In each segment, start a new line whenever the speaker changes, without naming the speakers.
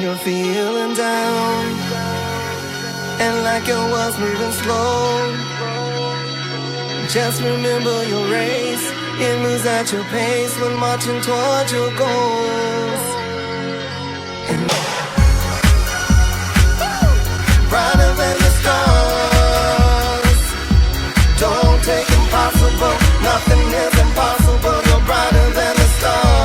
you're feeling down and like your world's moving slow, just remember your race. It moves at your pace when marching towards your goals. And brighter than the stars. Don't take impossible. Nothing is impossible. You're brighter than the stars.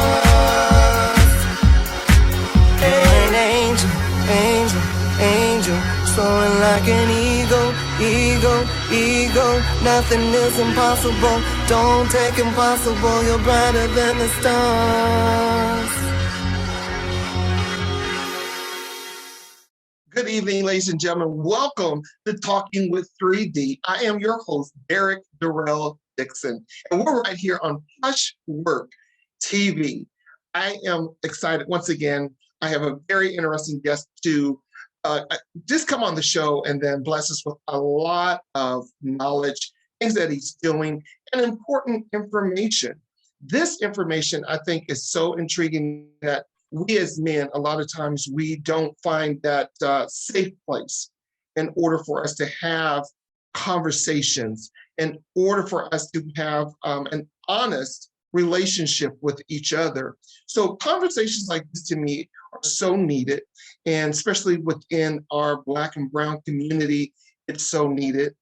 An angel, angel, angel, soaring like an eagle, eagle, eagle. Nothing is impossible. Don't take impossible. You're brighter than the stars.
Good evening, ladies and gentlemen. Welcome to Talking with 3D. I am your host, Derek Darrell Dixon, and we're right here on Pushwork TV. I am excited. Once again, I have a very interesting guest to just come on the show and then bless us with a lot of knowledge, things that he's doing, and important information. This information, I think, is so intriguing that we as men, a lot of times we don't find that safe place in order for us to have conversations, in order for us to have an honest relationship with each other. So conversations like this to me are so needed, and especially within our Black and Brown community, it's so needed.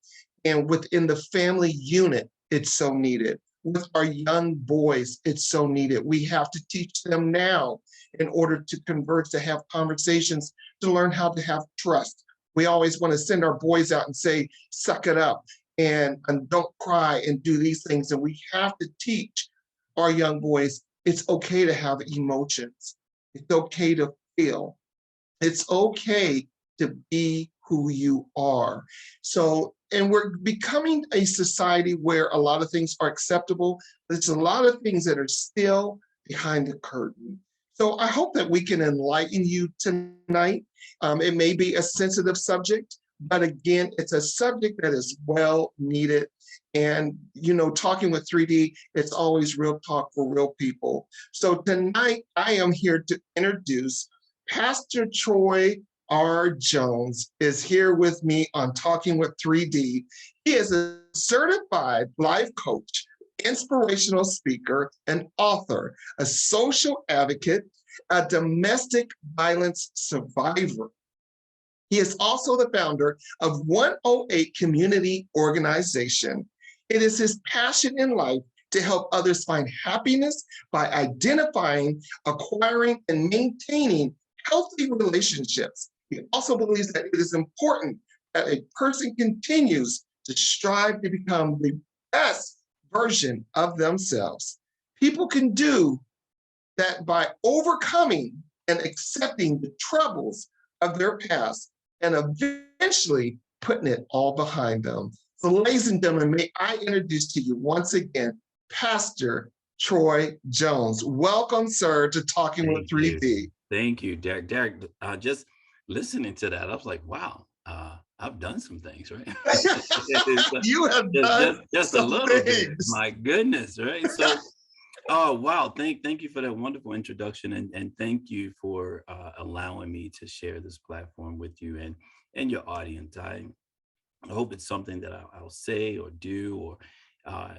And within the family unit, it's so needed. With our young boys, it's so needed. We have to teach them now in order to converse, to have conversations, to learn how to have trust. We always want to send our boys out and say, suck it up and don't cry and do these things. And we have to teach our young boys, it's okay to have emotions. It's okay to feel. It's okay to be who you are. So, and we're becoming a society where a lot of things are acceptable, but it's a lot of things that are still behind the curtain. So I hope that we can enlighten you tonight. It may be a sensitive subject, but again, it's a subject that is well needed. And, you know, Talking with 3D, it's always real talk for real people. So tonight I am here to introduce Pastor Troy R. Jones is here with me on Talking with 3D. He is a certified life coach, inspirational speaker, an author, a social advocate, a domestic violence survivor. He is also the founder of 108 Community Organization. It is his passion in life to help others find happiness by identifying, acquiring, and maintaining healthy relationships. He also believes that it is important that a person continues to strive to become the best version of themselves. People can do that by overcoming and accepting the troubles of their past and eventually putting it all behind them. So ladies and gentlemen, may I introduce to you once again, Pastor Troy Jones. Welcome, sir, to Talking with 3D.
Thank you, Derek. Derek, just listening to that, I was like, wow, I've done some things, right?
You have done
just a little bit. My goodness, right? So, oh wow, thank you for that wonderful introduction, and thank you for allowing me to share this platform with you and your audience. I hope it's something that I'll say or do or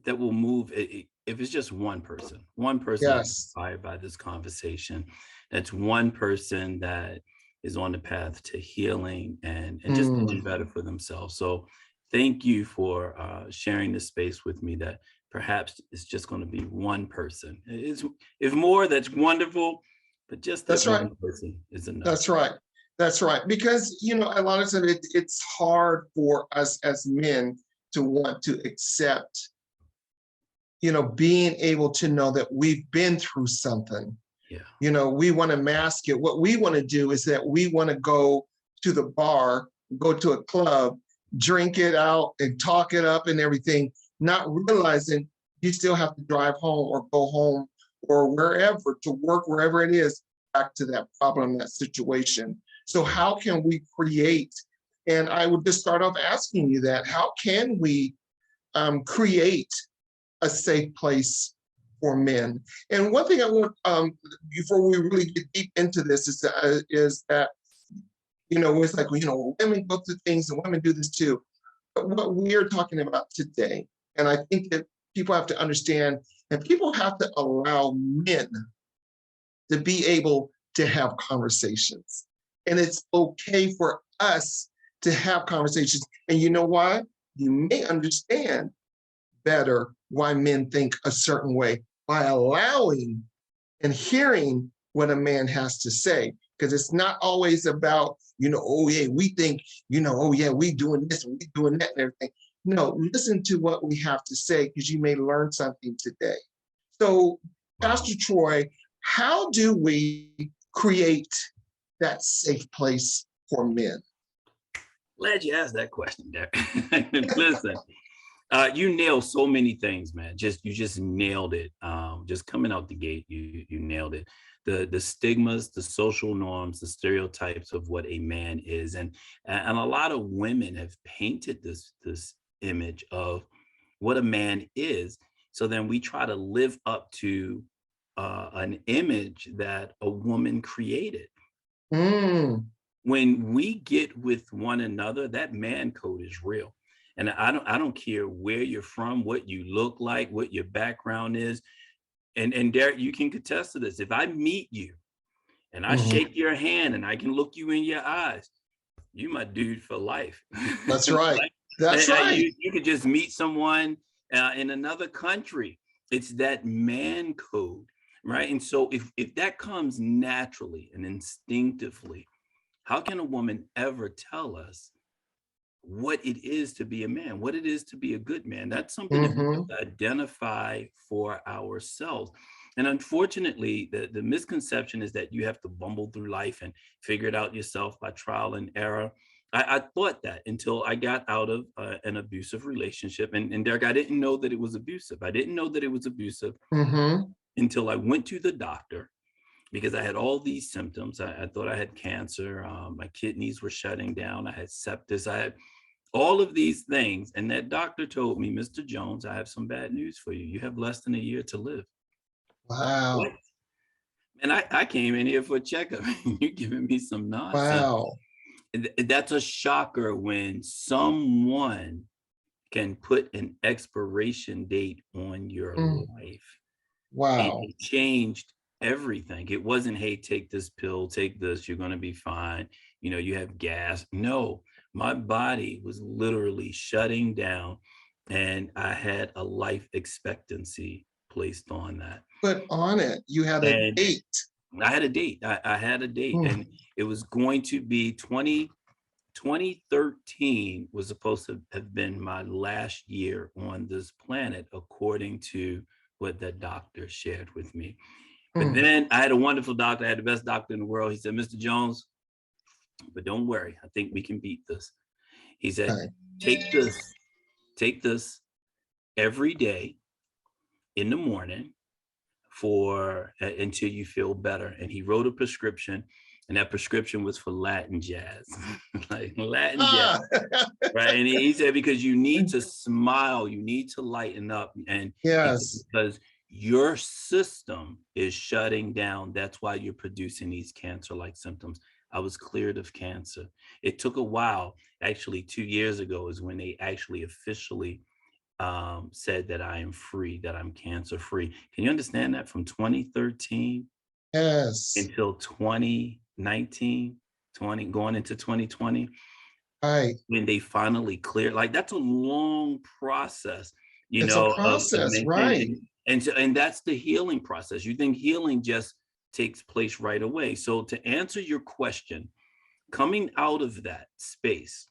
that will move. If it's just one person
Yes.
inspired by this conversation, that's one person that is on the path to healing and just doing better for themselves. So thank you for sharing this space with me, that perhaps it's just going to be one person. If more, that's wonderful, but just that one person is enough.
That's right. That's right. Because, you know, a lot of times it's hard for us as men to want to accept, you know, being able to know that we've been through something.
Yeah.
You know, we want to mask it. What we want to do is that we want to go to the bar, go to a club, drink it out and talk it up and everything, not realizing you still have to drive home or go home or wherever to work, wherever it is, back to that problem, that situation. So how can we create, and I would just start off asking you that, how can we create a safe place for men. And one thing I want, before we really get deep into this, is that, it's like, women go through things and women do this too. But what we're talking about today, and I think that people have to understand, and people have to allow men to be able to have conversations. And it's okay for us to have conversations. And you know why? You may understand better why men think a certain way by allowing and hearing what a man has to say. Because it's not always about, oh yeah, we think, oh yeah, we doing this, we doing that and everything. No, listen to what we have to say, because you may learn something today. So, Pastor Troy, how do we create that safe place for men?
Glad you asked that question, Derek. Listen, you nailed so many things, man. You just nailed it. Just coming out the gate, you nailed it. The stigmas, the social norms, the stereotypes of what a man is, and a lot of women have painted this image of what a man is. So then we try to live up to an image that a woman created. When we get with one another, that man code is real. And I don't care where you're from, what you look like, what your background is. And Derek, you can contest to this. If I meet you and I shake your hand and I can look you in your eyes, you my dude for life.
That's right. That's right.
You could just meet someone in another country. It's that man code, right? And so if that comes naturally and instinctively, how can a woman ever tell us what it is to be a man, what it is to be a good man? That's something that we have to identify for ourselves. And unfortunately, the misconception is that you have to bumble through life and figure it out yourself by trial and error. I thought that until I got out of an abusive relationship. And Derek, I didn't know that it was abusive. I didn't know that it was abusive until I went to the doctor, because I had all these symptoms. I thought I had cancer. My kidneys were shutting down. I had sepsis. I had all of these things. And that doctor told me, Mr. Jones, I have some bad news for you. You have less than a year to live.
Wow.
What? And I came in here for a checkup. You're giving me some nonsense.
Wow.
That's a shocker when someone can put an expiration date on your life.
Wow.
And it changed everything. It wasn't, hey, take this pill, take this, you're going to be fine. You have gas. No, my body was literally shutting down, and I had a life expectancy placed on that.
Put on it. You had a date.
I had a date. I had a date, and it was going to be 2013 was supposed to have been my last year on this planet, according to what the doctor shared with me. But then I had a wonderful doctor. I had the best doctor in the world. He said, Mr. Jones, but don't worry. I think we can beat this. He said, take this every day in the morning until you feel better. And he wrote a prescription, and that prescription was for Latin jazz, like Latin jazz, right? And he said, because you need to smile, you need to lighten up, and because your system is shutting down. That's why you're producing these cancer-like symptoms. I was cleared of cancer. It took a while. Actually, 2 years ago is when they actually officially said that I am free, that I'm cancer-free. Can you understand that? From 2013 until 2019, going into 2020, when they finally cleared, like that's a long process,
it's a process, right?
And that's the healing process. You think healing just takes place right away. So to answer your question, coming out of that space,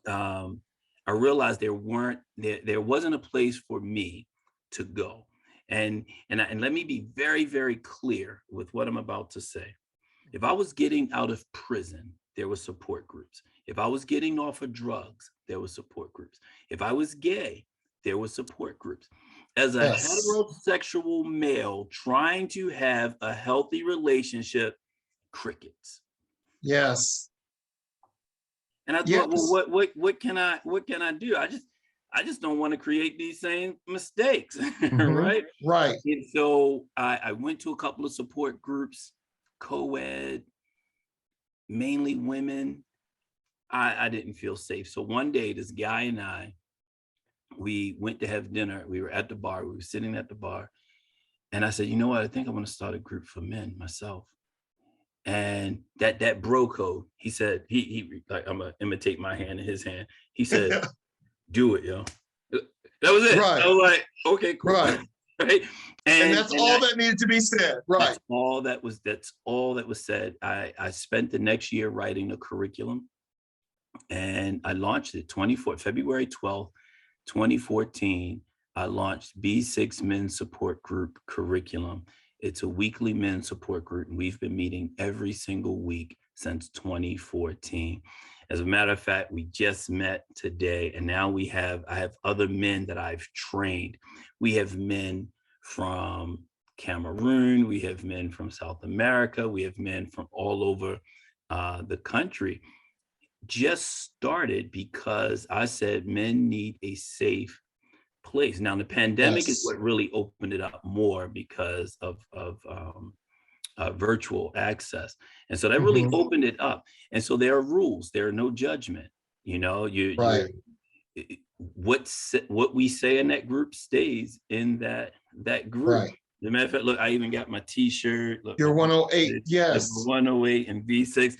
I realized there wasn't a place for me to go. And let me be very, very clear with what I'm about to say. If I was getting out of prison, there were support groups. If I was getting off of drugs, there were support groups. If I was gay, there were support groups. As a heterosexual male trying to have a healthy relationship, crickets.
Yes.
And I thought, well, what can I do? I just don't want to create these same mistakes,
Mhm.
right?
Right.
And so I went to a couple of support groups, co-ed, mainly women. I didn't feel safe. So one day, this guy and I, we went to have dinner. We were at the bar. We were sitting at the bar. And I said, you know what? I think I want to start a group for men myself. And that bro code, he said, he like, I'm gonna imitate my hand in his hand. He said, do it, yo. That was it.
Right.
I was like, okay, cool.
Right.
Right.
And that's all that needed to be said. Right.
That's all that was said. I spent the next year writing a curriculum, and I launched it February 12th, 2014. I launched B6 Men's Support Group Curriculum. It's a weekly men's support group, and we've been meeting every single week since 2014. As a matter of fact, we just met today, and now I have other men that I've trained. We have men from Cameroon, we have men from South America, we have men from all over the country. Just started because I said men need a safe place. Now, the pandemic is what really opened it up more because of virtual access. And so that really opened it up. And so there are rules, there are no judgment. You know, what we say in that group stays in that group.
Right.
As a matter of fact, look, I even got my t-shirt. Look,
You're 108. Yes.
108 and V6.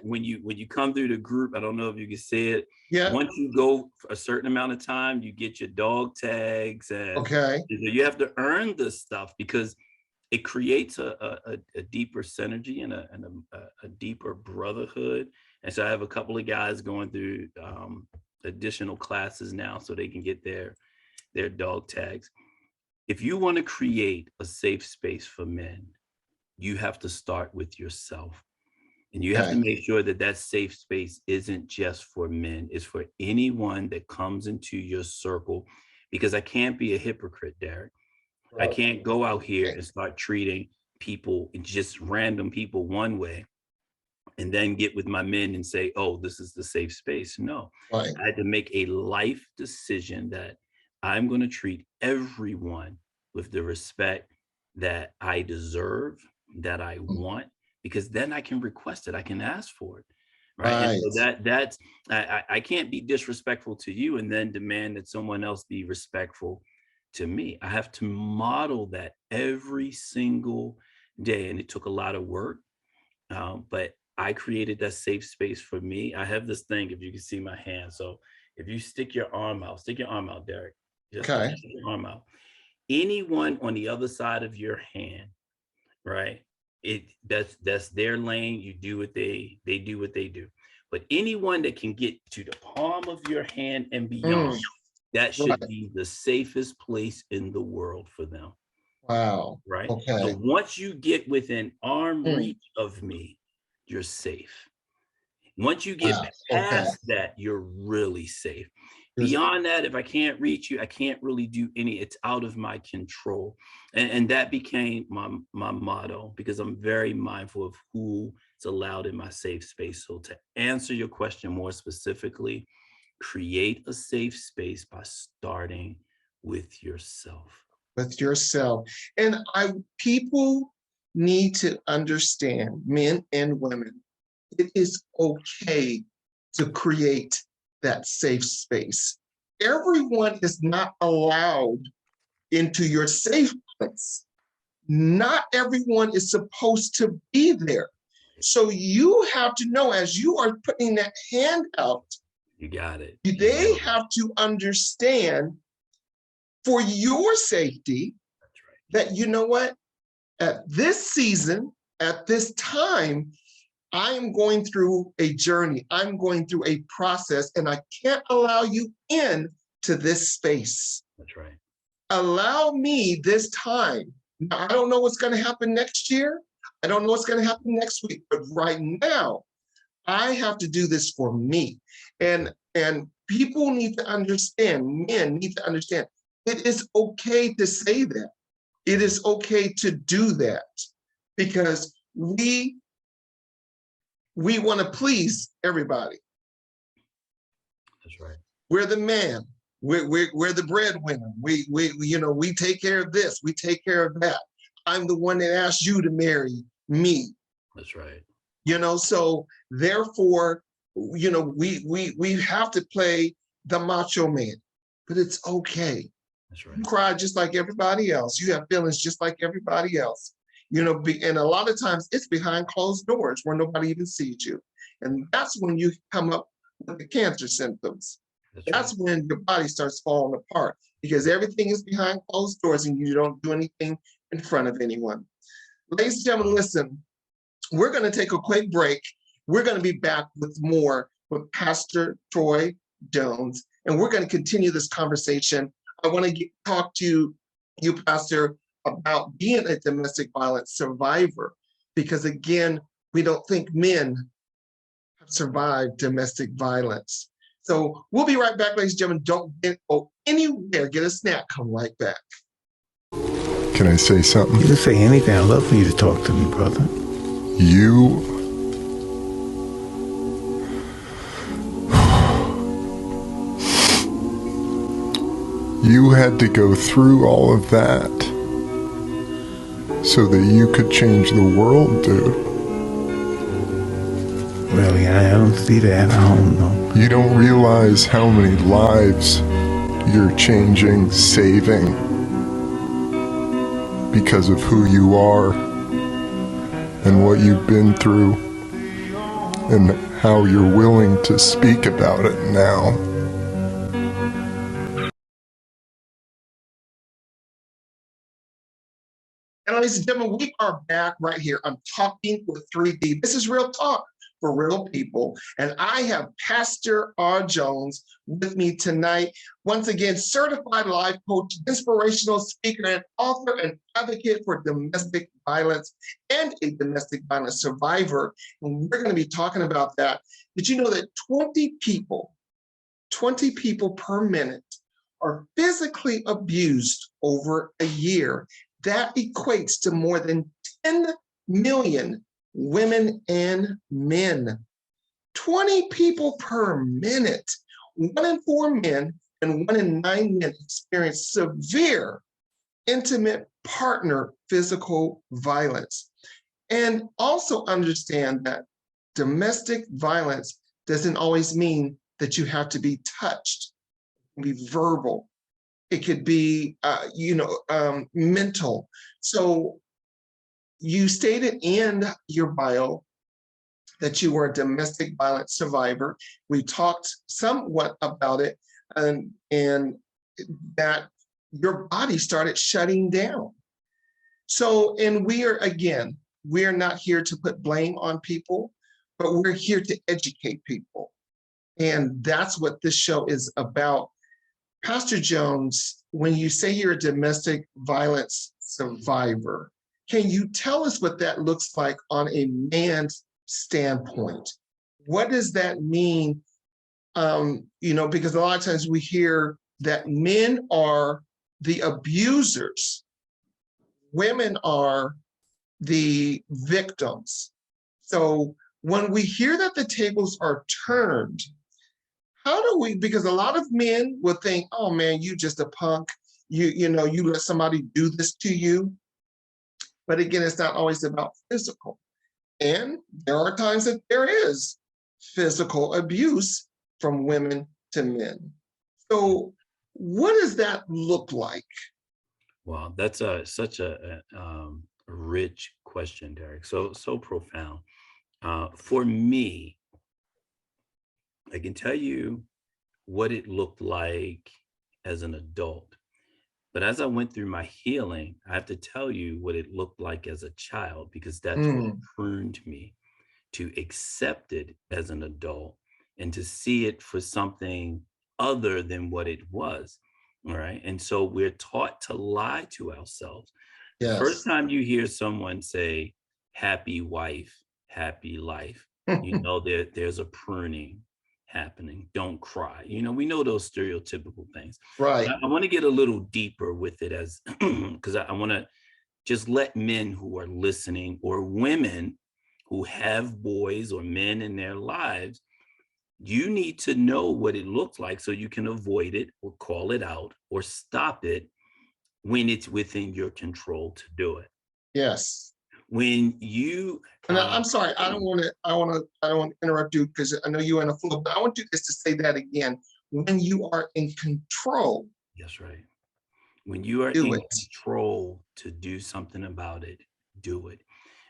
When you come through the group, I don't know if you can see it.
Yeah.
Once you go for a certain amount of time, you get your dog tags, and you have to earn this stuff because it creates a deeper synergy and a deeper brotherhood. And so I have a couple of guys going through additional classes now so they can get their dog tags. If you want to create a safe space for men, you have to start with yourself. And you have to make sure that safe space isn't just for men, it's for anyone that comes into your circle, because I can't be a hypocrite, Derek. Right. I can't go out here and start treating people, just random people, one way, and then get with my men and say, oh, this is the safe space. No, I had to make a life decision that I'm going to treat everyone with the respect that I deserve, that I want, because then I can request it, I can ask for it. Right. And so that's I can't be disrespectful to you and then demand that someone else be respectful to me. I have to model that every single day. And it took a lot of work. But I created that safe space for me. I have this thing, if you can see my hand. So if you stick your arm out, Derek. Just stick your arm out. Anyone on the other side of your hand, right? That's their lane. You do what they do what they do. But anyone that can get to the palm of your hand and beyond, that should be the safest place in the world for them.
Wow.
Right. So once you get within arm reach of me, you're safe. Once you get past that, you're really safe. Beyond that, if I can't reach you, I can't really do it's out of my control. And that became my motto, because I'm very mindful of who is allowed in my safe space. So to answer your question more specifically, create a safe space by starting with yourself.
With yourself. And people need to understand, men and women, it is okay to create that safe space. Everyone is not allowed into your safe place. Not everyone is supposed to be there. So you have to know, as you are putting that hand out,
you got it.
They have to understand, for your safety, that you know what, at this season, at this time, I am going through a journey. I'm going through a process, and I can't allow you in to this space.
That's right.
Allow me this time. Now, I don't know what's going to happen next year. I don't know what's going to happen next week, but right now, I have to do this for me. And people need to understand, men need to understand, it is okay to say that. It is okay to do that, because we want to please everybody.
That's right.
We're the man. we're the breadwinner. We take care of this, we take care of that. I'm the one that asked you to marry me.
That's right.
So therefore, we have to play the macho man, but it's okay.
That's right.
You cry just like everybody else. You have feelings just like everybody else. And a lot of times it's behind closed doors where nobody even sees you. And that's when you come up with the cancer symptoms. That's when your body starts falling apart because everything is behind closed doors and you don't do anything in front of anyone. Ladies and gentlemen, listen, we're going to take a quick break. We're going to be back with more with Pastor Troy Jones, and we're going to continue this conversation. I want to talk to you, Pastor, about being a domestic violence survivor, because again, we don't think men have survived domestic violence. So we'll be right back, ladies and gentlemen. Don't go anywhere. Get a snack. Come right back.
Can I say something?
You can say anything. I'd love for you to talk to me, brother.
You had to go through all of that so that you could change the world, dude.
Really, I don't see that. I don't know.
You don't realize how many lives you're changing, saving, because of who you are and what you've been through and how you're willing to speak about it now.
And ladies and gentlemen, we are back right here. I'm talking with 3D. This is Real Talk for Real People. And I have Pastor R. Jones with me tonight. Once again, certified life coach, inspirational speaker, and author and advocate for domestic violence and a domestic violence survivor. And we're going to be talking about that. Did you know that 20 people per minute are physically abused over a year? That equates to more than 10 million women and men. 20 people per minute. 1 in 4 men and 1 in 9 men experience severe intimate partner physical violence. And also understand that domestic violence doesn't always mean that you have to be touched. It can be verbal. It could be, mental. So you stated in your bio that you were a domestic violence survivor. We talked somewhat about it, and that your body started shutting down. So, and we're not here to put blame on people, but we're here to educate people. And that's what this show is about. Pastor Jones, when you say you're a domestic violence survivor, can you tell us what that looks like on a man's standpoint? What does that mean? Because a lot of times we hear that men are the abusers, women are the victims. So when we hear that the tables are turned, how do we, because a lot of men will think, oh man, you just a punk, you let somebody do this to you. But again, it's not always about physical. And there are times that there is physical abuse from women to men. So what does that look like?
Wow, that's such a rich question, Derek. So profound. For me, I can tell you what it looked like as an adult. But as I went through my healing, I have to tell you what it looked like as a child, because that's what pruned me to accept it as an adult and to see it for something other than what it was. All right. And so we're taught to lie to ourselves. Yes. The first time you hear someone say, happy wife, happy life, you know there's a pruning happening. Don't cry. We know those stereotypical things.
Right.
I want to get a little deeper with it as because I want to just let men who are listening or women who have boys or men in their lives You need to know what it looks like so you can avoid it or call it out or stop it when it's within your control to do it.
Yes.
When you
And I'm sorry, I don't want to interrupt you because I know you're in a flow, but I want you just to say that again. When you are in control,
that's right. When you are
do
in
it.
control to do something about it, do it.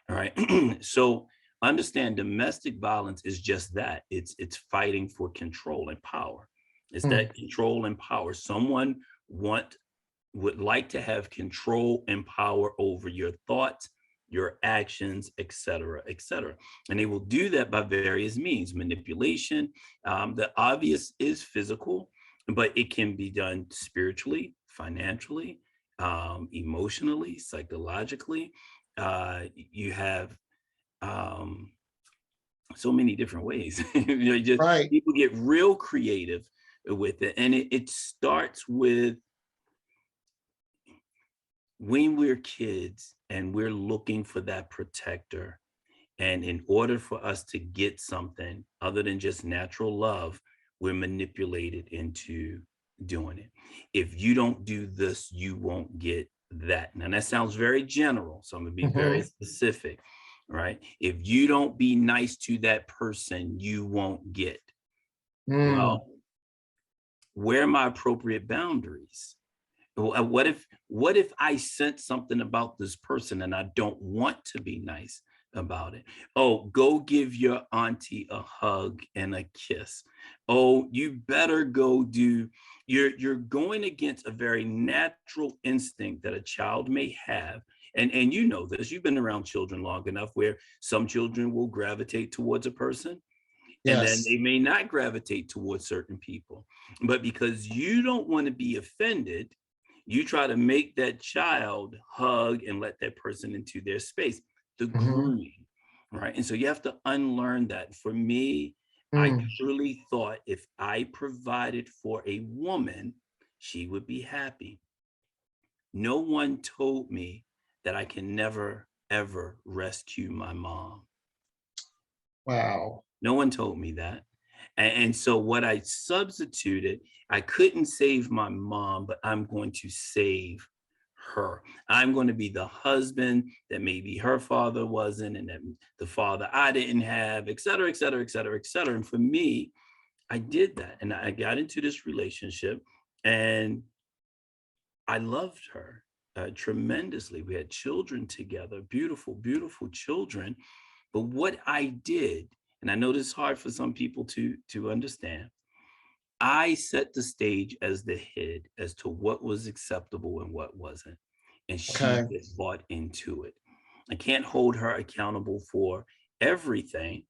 All right. So understand domestic violence is just that. It's fighting for control and power. It's
Mm.
that control and power. Someone would like to have control and power over your thoughts, your actions, et cetera, et cetera. And they will do that by various means, manipulation. The obvious is physical, but it can be done spiritually, financially, emotionally, psychologically. You have so many different ways. Just
Right.
people get real creative with it, and it starts with when we're kids and we're looking for that protector. And in order for us to get something other than just natural love, we're manipulated into doing it. If you don't do this, you won't get that. Now, that sounds very general, so I'm going to be very specific, right? If you don't be nice to that person, you won't get. Well, where are my appropriate boundaries? What if I sense something about this person and I don't want to be nice about it? Oh, go give your auntie a hug and a kiss. Oh, you better go do. You're going against a very natural instinct that a child may have. And you know this, you've been around children long enough where some children will gravitate towards a person and then
Yes.
they may not gravitate towards certain people. But because you don't want to be offended, you try to make that child hug and let that person into their space, the grooming, right? And so you have to unlearn that. For me, I truly thought if I provided for a woman, she would be happy. No one told me that I can never, ever rescue my mom.
Wow.
No one told me that. And so what I substituted, I couldn't save my mom, but I'm going to save her. I'm going to be the husband that maybe her father wasn't, and that the father I didn't have, et cetera, et cetera, et cetera, et cetera. And for me, I did that. And I got into this relationship and I loved her tremendously. We had children together, beautiful, beautiful children. But what I did, and I know this is hard for some people to understand, I set the stage as the head as to what was acceptable and what wasn't. And she
Okay.
just bought into it. I can't hold her accountable for everything.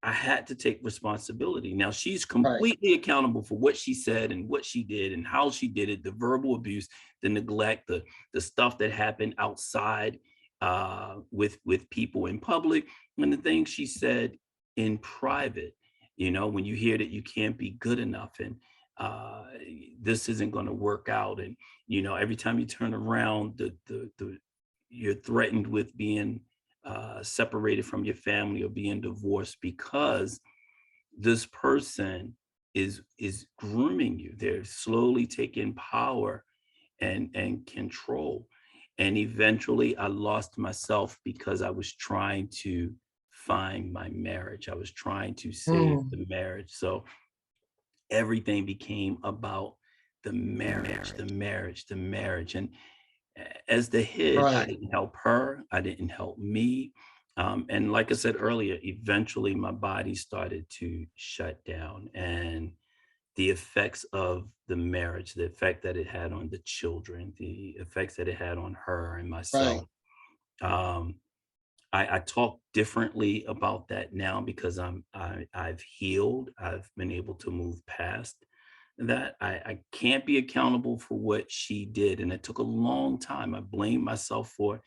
I had to take responsibility. Now she's
Right.
completely accountable for what she said and what she did and how she did it, the verbal abuse, the neglect, the stuff that happened outside with people in public, and the things she said in private. You know, when you hear that you can't be good enough and uh, this isn't going to work out, and you know, every time you turn around, the you're threatened with being separated from your family or being divorced because this person is grooming you. They're slowly taking power and control. And eventually I lost myself because I was trying to find my marriage. I was trying to save the marriage. So everything became about the marriage, the marriage, the marriage. And as the head, I
Right.
didn't help her, I didn't help me. And like I said earlier, eventually my body started to shut down. And the effects of the marriage, the effect that it had on the children, the effects that it had on her and
Right.
myself. Um, I talk differently about that now because I've healed. I've been able to move past that. I can't be accountable for what she did, and it took a long time. I blamed myself for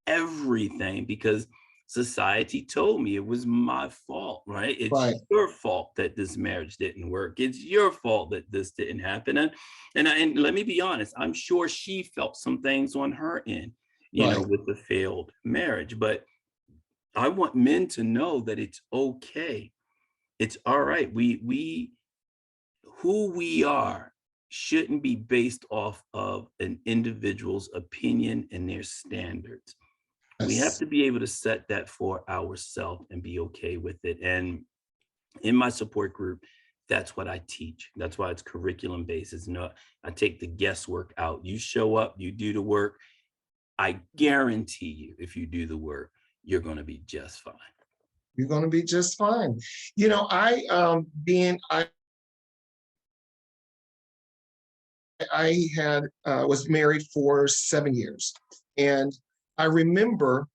everything because society told me it was my fault, right? It's
Right.
your fault that this marriage didn't work. It's your fault that this didn't happen. And let me be honest, I'm sure she felt some things on her end, you know,
Right.
with the failed marriage, but I want men to know that it's okay. It's all right. Who we are shouldn't be based off of an individual's opinion and their standards. We have
Yes.
to be able to set that for ourselves and be okay with it. And in my support group, that's what I teach. That's why it's curriculum based. It's no, I take the guesswork out. You show up, you do the work. I guarantee you, if you do the work, you're going to be just fine.
You're going to be just fine. You know, I had was married for 7 years, and I remember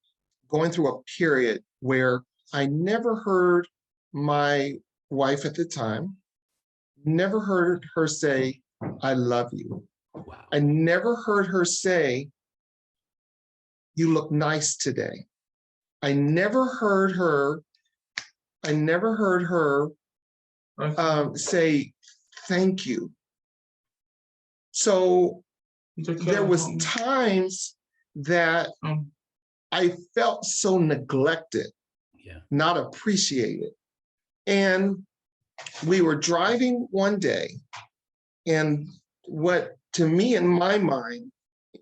going through a period where I never heard my wife at the time, never heard her say, "I love you."
Wow.
I never heard her say, "You look nice today." I never heard her say thank you. So there was times that I felt so neglected,
Yeah.
not appreciated. And we were driving one day, and what to me in my mind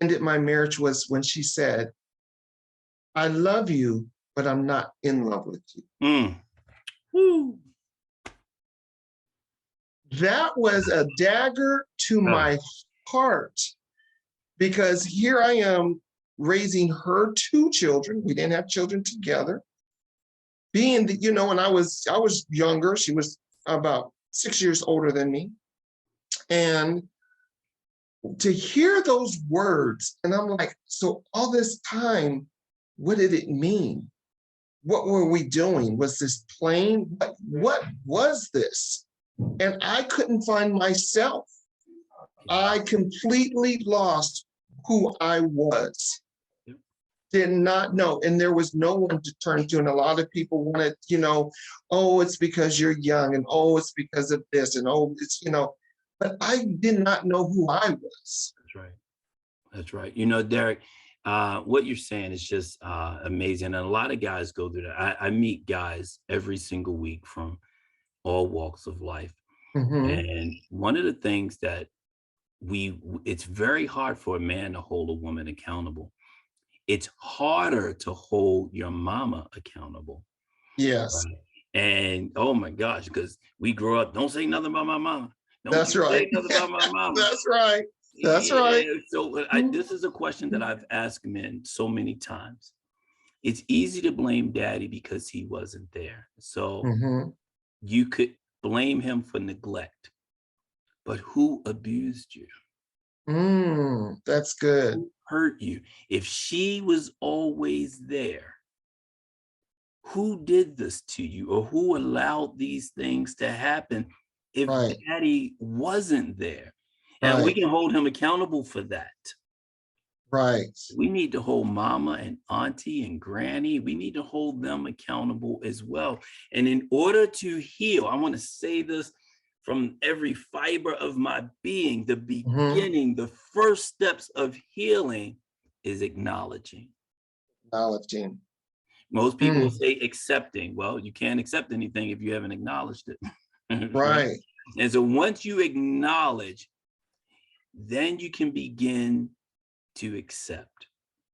ended my marriage was when she said, "I love you, but I'm not in love with you."
Woo.
That was a dagger to my heart, because here I am raising her 2 children. We didn't have children together. Being the, you know, when I was younger, she was about 6 years older than me. And to hear those words, and I'm like, so all this time, what did it mean? What were we doing? Was this playing? What was this? And I couldn't find myself. I completely lost who I was. Did not know. And there was no one to turn to. And a lot of people wanted, you know, oh, it's because you're young, and oh, it's because of this, and oh, it's, you know, but I did not know who I was.
That's right. That's right. You know, Derek, what you're saying is just amazing. And a lot of guys go through that. I meet guys every single week from all walks of life. And one of the things that it's very hard for a man to hold a woman accountable. It's harder to hold your mama accountable.
Yes.
Right? And oh my gosh, because we grew up, don't say nothing about my mama.
That's right.
Say nothing about my mama.
That's right. That's right.
So this is a question that I've asked men so many times. It's easy to blame daddy because he wasn't there. So you could blame him for neglect, but who abused you?
That's good.
Who hurt you? If she was always there, who did this to you, or who allowed these things to happen if daddy wasn't there? And we can hold him accountable for that.
Right.
We need to hold mama and auntie and granny. We need to hold them accountable as well. And in order to heal, I want to say this from every fiber of my being, the beginning, the first steps of healing is acknowledging.
Acknowledging.
Most people say accepting. Well, you can't accept anything if you haven't acknowledged it.
Right.
And so once you acknowledge, then you can begin to accept.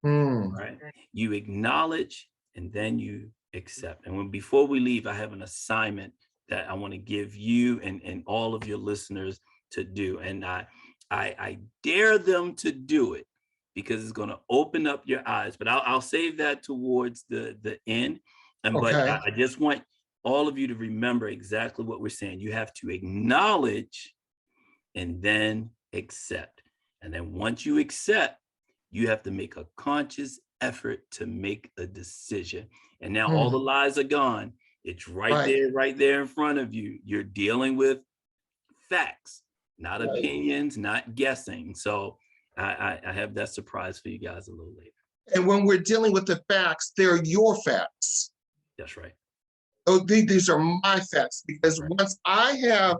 Right? You acknowledge and then you accept. And before we leave, I have an assignment that I want to give you and all of your listeners to do. And I dare them to do it because it's going to open up your eyes. But I'll save that towards the end. But I just want all of you to remember exactly what we're saying. You have to acknowledge and then accept. And then once you accept, you have to make a conscious effort to make a decision. And now all the lies are gone. It's right there in front of you. You're dealing with facts, not opinions, not guessing. So I have that surprise for you guys a little later.
And when we're dealing with the facts, they're your facts.
That's right.
Oh, these are my facts, because once I have,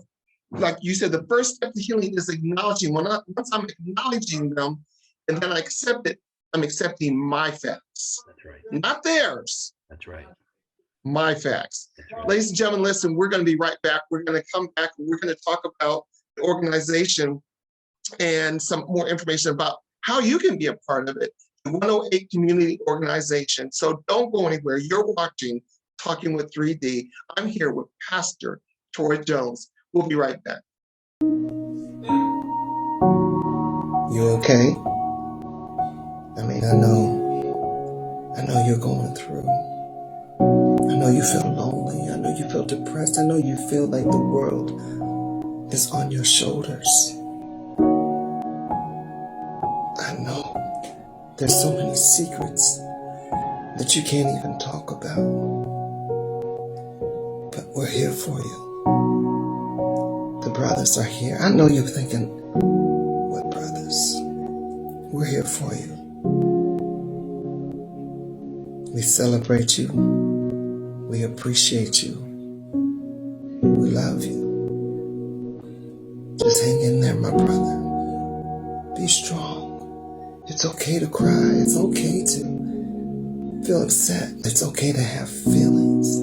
like you said, the first step to healing is acknowledging. Once I'm acknowledging them and then I accept it, I'm accepting my facts.
That's right.
Not theirs.
That's right.
My facts. Ladies and gentlemen, listen, we're going to be right back. We're going to come back. We're going to talk about the organization and some more information about how you can be a part of it. The 108 Community Organization. So don't go anywhere. You're watching Talking with 3D. I'm here with Pastor Troy Jones. We'll be right back.
You okay? I mean, I know you're going through. I know you feel lonely. I know you feel depressed. I know you feel like the world is on your shoulders. I know there's so many secrets that you can't even talk about. But we're here for you. The brothers are here. I know you're thinking, what brothers? We're here for you. We celebrate you. We appreciate you. We love you. Just hang in there, my brother. Be strong. It's okay to cry. It's okay to feel upset. It's okay to have feelings.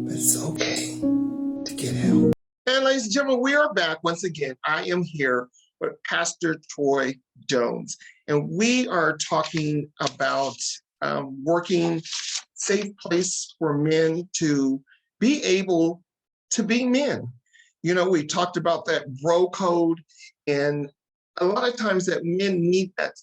But it's okay to get help.
And ladies and gentlemen, we are back once again. I am here with Pastor Troy Jones, and we are talking about working safe place for men to be able to be men. You know, we talked about that bro code, and a lot of times that men need that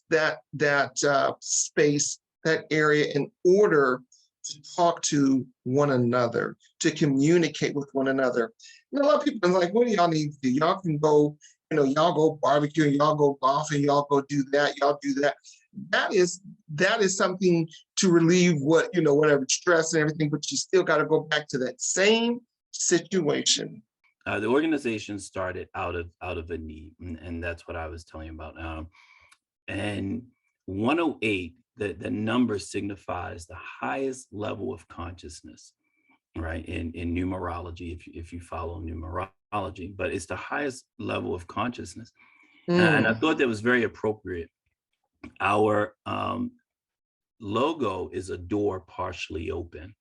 space, that area, in order to talk to one another, to communicate with one another. And a lot of people are like, what do y'all need to do? Y'all can go, y'all go barbecue, y'all go golfing, y'all go do that, y'all do that. That is something to relieve whatever stress and everything, but you still got to go back to that same situation.
The organization started out of a need, and that's what I was telling you about. And 108, the number signifies the highest level of consciousness, right? In numerology, if you follow numerology, but it's the highest level of consciousness. And I thought that was very appropriate. Our logo is a door partially open.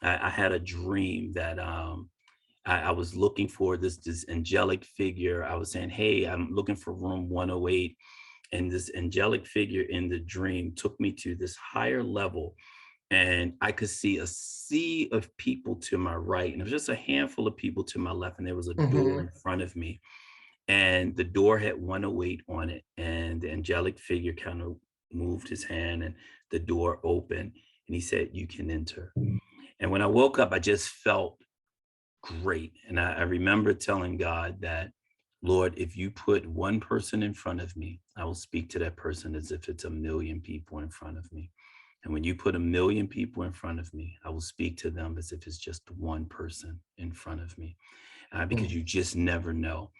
I had a dream that I was looking for this angelic figure. I was saying, hey, I'm looking for room 108. And this angelic figure in the dream took me to this higher level. And I could see a sea of people to my right. And it was just a handful of people to my left. And there was a door in front of me. And the door had 108 on it. And the angelic figure kind of moved his hand and the door opened. And he said, you can enter. And when I woke up, I just felt great. And I remember telling God that, Lord, if you put one person in front of me, I will speak to that person as if it's a million people in front of me. And when you put a million people in front of me, I will speak to them as if it's just one person in front of me, because you just never know.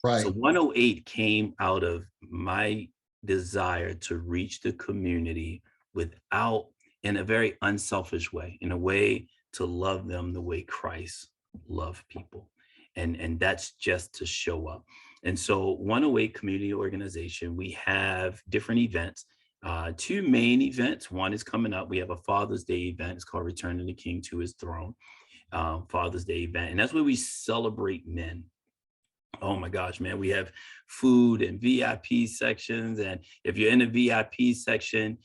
Right.
So 108 came out of my desire to reach the community in a very unselfish way, in a way to love them the way Christ loved people. And that's just to show up. And so 108 Community Organization, we have different events, two main events. One is coming up. We have a Father's Day event. It's called Returning the King to His Throne, Father's Day event. And that's where we celebrate men. Oh my gosh, man, we have food and VIP sections. And if you're in the VIP section,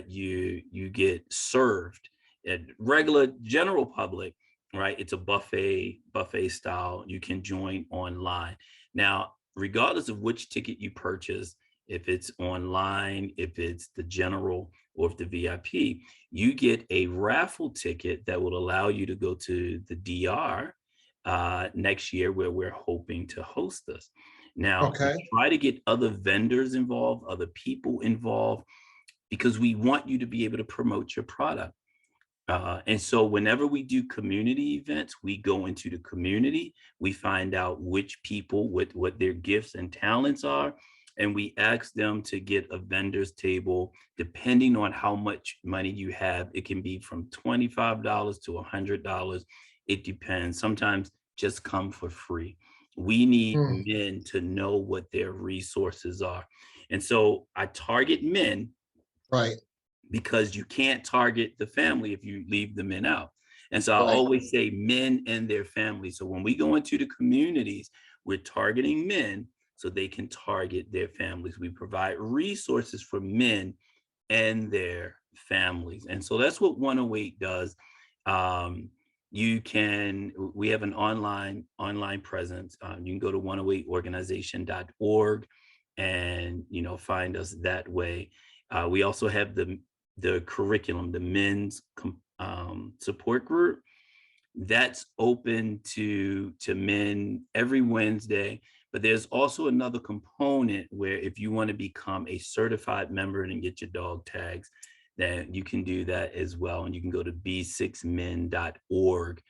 you get served. At regular general public, right? It's a buffet style. You can join online. Now, regardless of which ticket you purchase, if it's online, if it's the general, or if the VIP, you get a raffle ticket that will allow you to go to the DR next year, where we're hoping to host us. Now, we try to get other vendors involved, other people involved, because we want you to be able to promote your product. And so whenever we do community events, we go into the community, we find out which people, what their gifts and talents are, and we ask them to get a vendor's table. Depending on how much money you have, it can be from $25 to $100. It depends. Sometimes just come for free. We need men to know what their resources are. And so I target men.
Right.
because you can't target the family if you leave the men out. And so I
Right.
always say men and their families. So when we go into the communities, we're targeting men so they can target their families. We provide resources for men and their families. And so that's what 108 does. We have an online presence. You can go to 108organization.org and, find us that way. We also have the curriculum, the men's support group. That's open to men every Wednesday. But there's also another component where if you want to become a certified member and get your dog tags, then you can do that as well. And you can go to b6men.org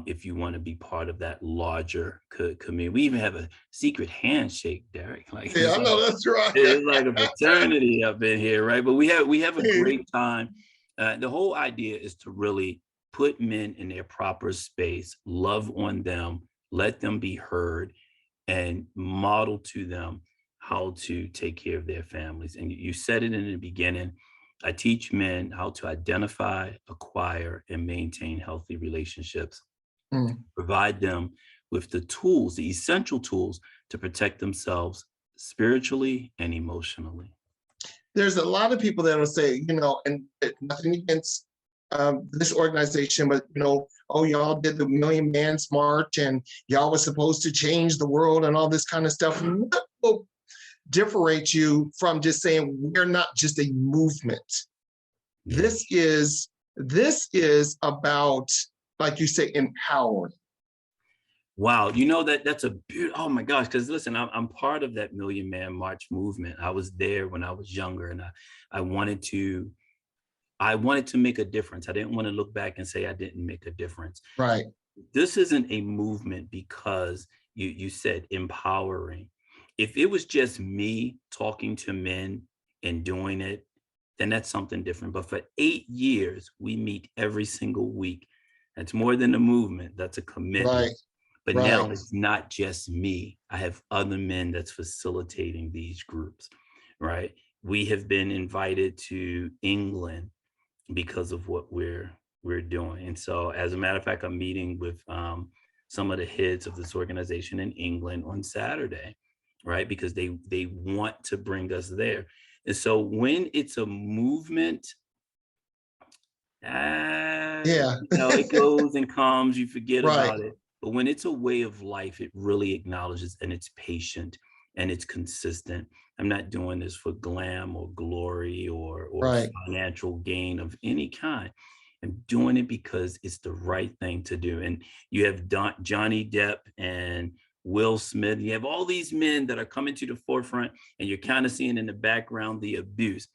if you want to be part of that larger community. We even have a secret handshake, Derek. Like,
Yeah, I know that's right.
it's like a fraternity up in here, right? But we have a great time. The whole idea is to really put men in their proper space, love on them, let them be heard, and model to them how to take care of their families. And you said it in the beginning. I teach men how to identify, acquire, and maintain healthy relationships, provide them with the tools, the essential tools to protect themselves spiritually and emotionally.
There's a lot of people that will say, and nothing against this organization, but oh, y'all did the Million Man's March and y'all was supposed to change the world and all this kind of stuff. What will differentiate you from just saying we're not just a movement?
Yeah.
This is about, like you say, empowering.
Wow, that's a beautiful, oh my gosh, because listen, I'm part of that Million Man March movement. I was there when I was younger, and I wanted to make a difference. I didn't want to look back and say I didn't make a difference.
Right.
This isn't a movement because you said empowering. If it was just me talking to men and doing it, then that's something different. But for 8 years, we meet every single week. That's more than a movement. That's a commitment.
Right.
But
Right.
now it's not just me. I have other men that's facilitating these groups, right? We have been invited to England because of what we're doing. And so, as a matter of fact, I'm meeting with some of the heads of this organization in England on Saturday, right? Because they want to bring us there. And so when it's a movement, it goes and comes, you forget
Right.
about it. But when it's a way of life, it really acknowledges, and it's patient and it's consistent. I'm not doing this for glam or glory or
Right.
financial gain of any kind. I'm doing it because it's the right thing to do. And you have Johnny Depp and Will Smith. You have all these men that are coming to the forefront, and you're kind of seeing in the background the abuse.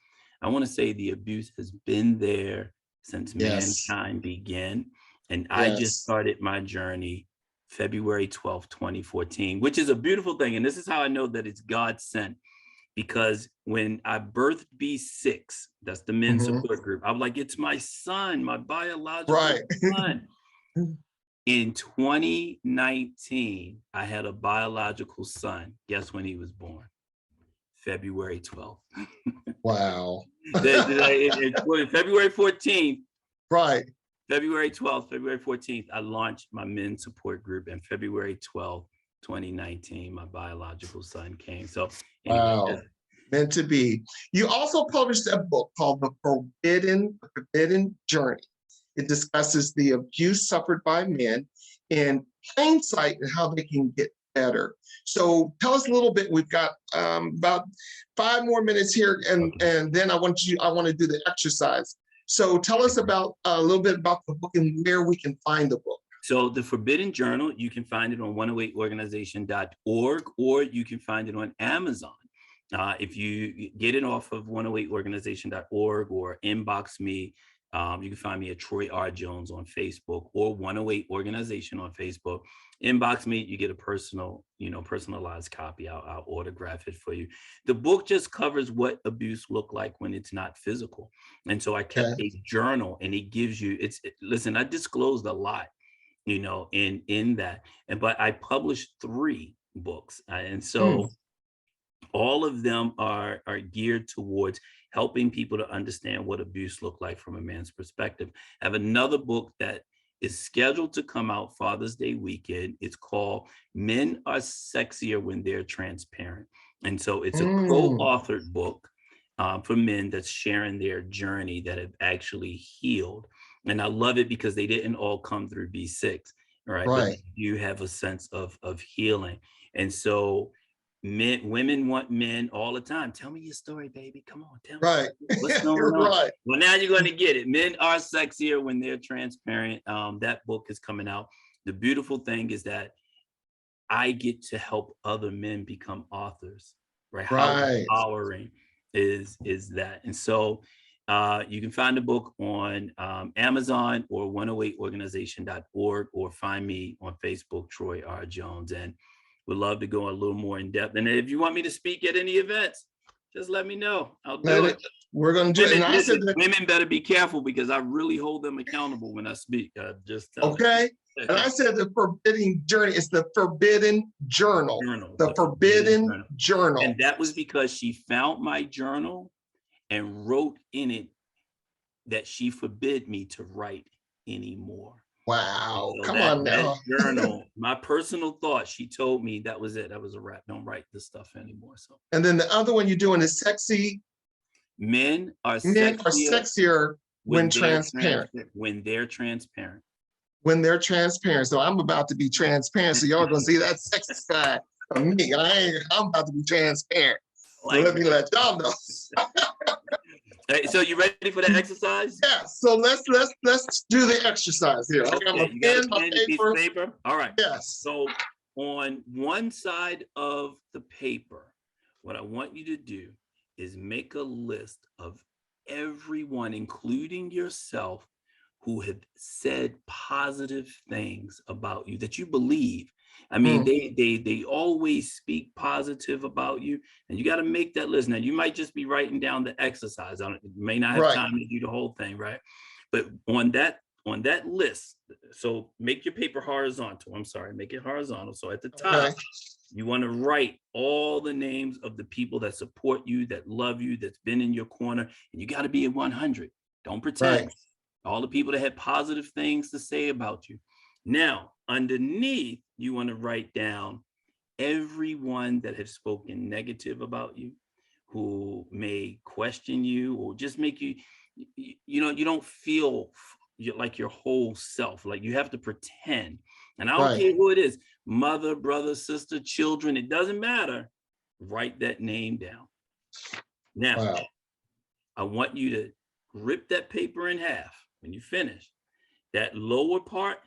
I want to say the abuse has been there since
Yes.
mankind began. And
Yes.
I just started my journey February 12th, 2014, which is a beautiful thing. And this is how I know that it's God sent, because when I birthed B6, that's the men's support group, I'm like, it's my son, my biological son. In 2019, I had a biological son. Guess when he was born? February 12th.
Wow.
February 14th.
Right.
February 12th, February 14th, I launched my men's support group, and February 12th, 2019, my biological son came. So anyway,
wow. Meant to be. You also published a book called The Forbidden Journey. It discusses the abuse suffered by men in hindsight and how they can get better. So tell us a little bit. We've got about 5 more minutes here, and then I want to do the exercise. So tell us about a little bit about the book and where we can find the book.
So the Forbidden Journal, you can find it on 108organization.org, or you can find it on Amazon. If you get it off of 108organization.org or inbox me, you can find me at Troy R. Jones on Facebook, or 108 Organization on Facebook. Inbox me, you get a personalized copy. I'll autograph it for you. The book just covers what abuse looked like when it's not physical. And so I kept a journal, and it gives you, listen, I disclosed a lot, in that. But I published 3 books. And so All of them are geared towards helping people to understand what abuse looked like from a man's perspective. I have another book that is scheduled to come out Father's Day weekend. It's called Men Are Sexier When They're Transparent. And so it's a co-authored book for men that's sharing their journey that have actually healed. And I love it because they didn't all come through B6, right? But you have a sense of healing. And so women want men all the time. Tell me your story, baby. Come on, tell me. What's going on? Well, now you're going to get it. Men are sexier when they're transparent. That book is coming out. The beautiful thing is that I get to help other men become authors, right? How empowering is that? And so you can find the book on Amazon or 108organization.org, or find me on Facebook, Troy R. Jones, and would love to go a little more in depth. And if you want me to speak at any events, just let me know. I'll do it.
We're going to do it. And I said that
women better be careful, because I really hold them accountable when I speak. Just
okay. And I said the forbidden journey is the forbidden journal. The forbidden journal.
And that was because she found my journal and wrote in it that she forbid me to write anymore.
Wow.
So
come on now.
That journal, my personal thought, she told me that was it. That was a wrap. Don't write this stuff anymore. So.
And then the other one you're doing is sexy.
Men are sexier
when transparent.
When they're transparent.
When they're transparent. So I'm about to be transparent. So y'all gonna see that sexy side of me. I'm about to be transparent. So let me let y'all know.
Hey, so you ready for the exercise?
Yeah. So let's do the exercise here. I got my pen, my paper.
All right.
Yes.
So on one side of the paper, what I want you to do is make a list of everyone, including yourself, who have said positive things about you that you believe. I mean, they always speak positive about you, and you got to make that list. Now, you might just be writing down the exercise on it. You may not have time to do the whole thing, right? But on that list, so make your paper horizontal. I'm sorry, make it horizontal. So at the top, you want to write all the names of the people that support you, that love you, that's been in your corner, and you got to be at 100. Don't pretend. All the people that had positive things to say about you. Now, underneath, you want to write down everyone that has spoken negative about you, who may question you or just make you, you don't feel like your whole self, like you have to pretend. And I don't care who it is, mother, brother, sister, children, it doesn't matter. Write that name down. Now, I want you to rip that paper in half. When you finish, that lower part,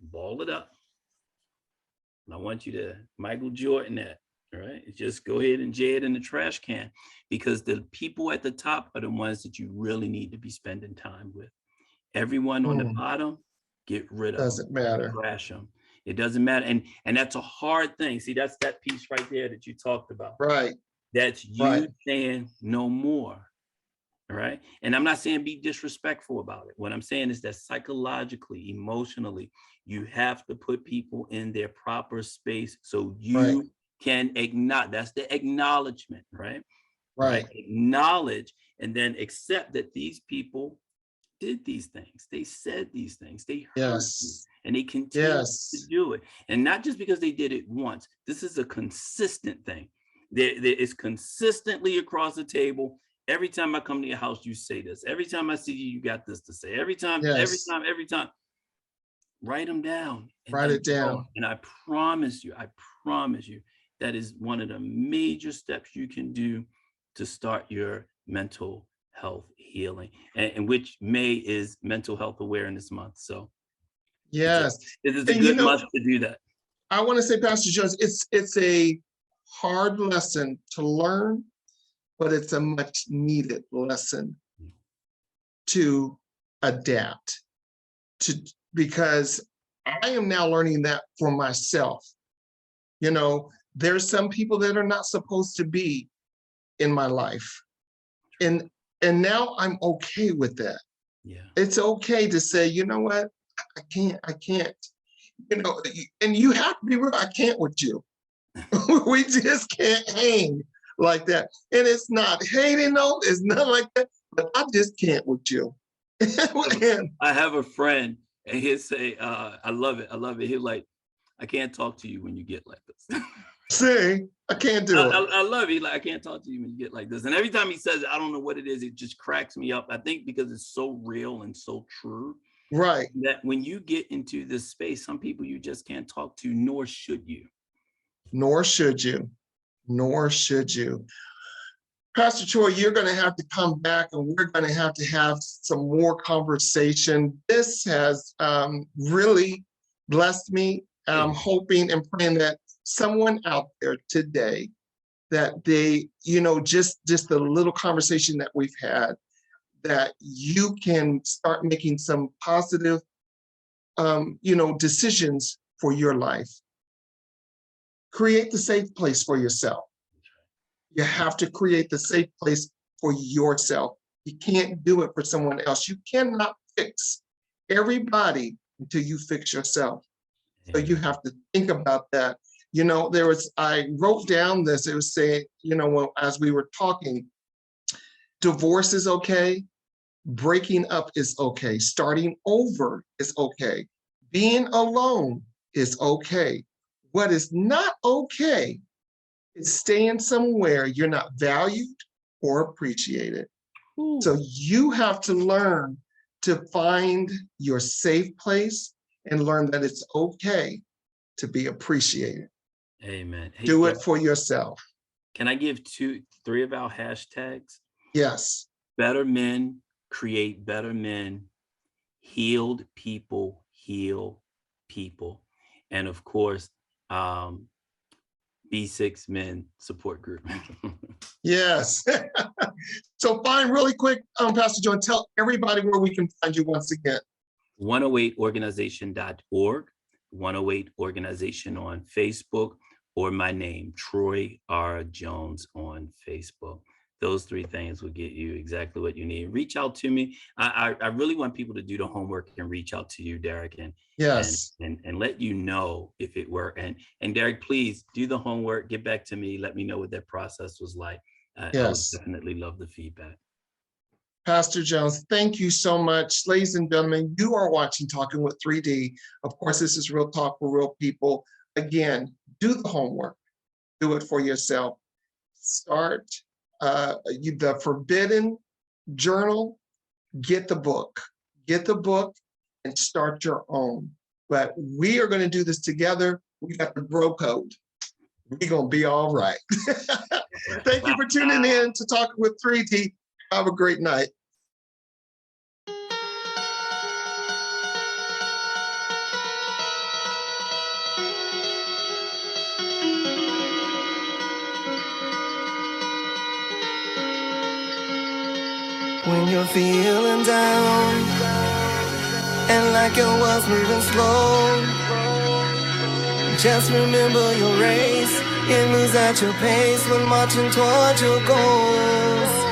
ball it up. And I want you to Michael Jordan that, all right? Just go ahead and jay it in the trash can, because the people at the top are the ones that you really need to be spending time with. Everyone on the bottom, get rid of them.
Doesn't matter.
Trash them. It doesn't matter. And that's a hard thing. See, that's that piece right there that you talked about.
Right.
That's you saying no more. All right. And I'm not saying be disrespectful about it. What I'm saying is that psychologically, emotionally, you have to put people in their proper space so you can acknowledge. That's the acknowledgement, right? Right. Acknowledge and then accept that these people did these things. They said these things. They heard you, and they continue to do it. And not just because they did it once. This is a consistent thing. There is consistently across the table. Every time I come to your house, you say this. Every time I see you, you got this to say. Every time, every time. Write them down.
Write it down.
And I promise you, that is one of the major steps you can do to start your mental health healing, and which May is Mental Health Awareness Month. So
yes,
it is a good month to do that.
I want to say, Pastor Jones, it's a hard lesson to learn, but it's a much needed lesson to adapt to, because I am now learning that for myself. You know, there's some people that are not supposed to be in my life. And now I'm okay with that. Yeah. It's okay to say, you know what, I can't, you know, and you have to be real, I can't with you. We just can't hang like that. And it's not hating, no, it's not like that. But I just can't with you. And
I have a friend, and he'll say, I love it. I love it. He's like, I can't talk to you when you get like this.
see, I can't do it.
I love it. Like, I can't talk to you when you get like this. And every time he says it, I don't know what it is. It just cracks me up. I think because it's so real and so true.
Right.
That when you get into this space, some people you just can't talk to, nor should you.
Nor should you. Nor should you. Pastor Troy, you're going to have to come back and we're going to have some more conversation. This has really blessed me. I'm hoping and praying that someone out there today, that they, just the little conversation that we've had, that you can start making some positive, decisions for your life. Create the safe place for yourself. You have to create the safe place for yourself. You can't do it for someone else. You cannot fix everybody until you fix yourself. So you have to think about that. I wrote down this, it was saying, as we were talking, divorce is okay, breaking up is okay, starting over is okay, being alone is okay. What is not okay is staying somewhere you're not valued or appreciated. Ooh. So you have to learn to find your safe place and learn that it's okay to be appreciated.
Amen. Hey,
do it for yourself.
Can I give 3 of our hashtags?
Yes.
Better men create better men. Healed people heal people. And of course, B6 Men Support Group.
Yes. So find really quick, Pastor John, tell everybody where we can find you once again.
108organization.org, 108 Organization on Facebook, or my name, Troy R. Jones on Facebook. Those 3 things will get you exactly what you need. Reach out to me. I really want people to do the homework and reach out to you, Derek, and
yes,
and let you know if it worked. And Derek, please do the homework. Get back to me. Let me know what that process was like.
Yes,
I would definitely love the feedback.
Pastor Jones, thank you so much. Ladies and gentlemen, you are watching Talking with 3D. Of course, this is Real Talk for Real People. Again, do the homework. Do it for yourself. Start the Forbidden Journal. Get the book. Get the book and start your own. But we are going to do this together. We got the bro code. We're going to be all right. Thank you for tuning in to Talking with 3D. Have a great night.
When you're feeling down and like your world's moving slow, just remember your race. It moves at your pace when marching towards your goals.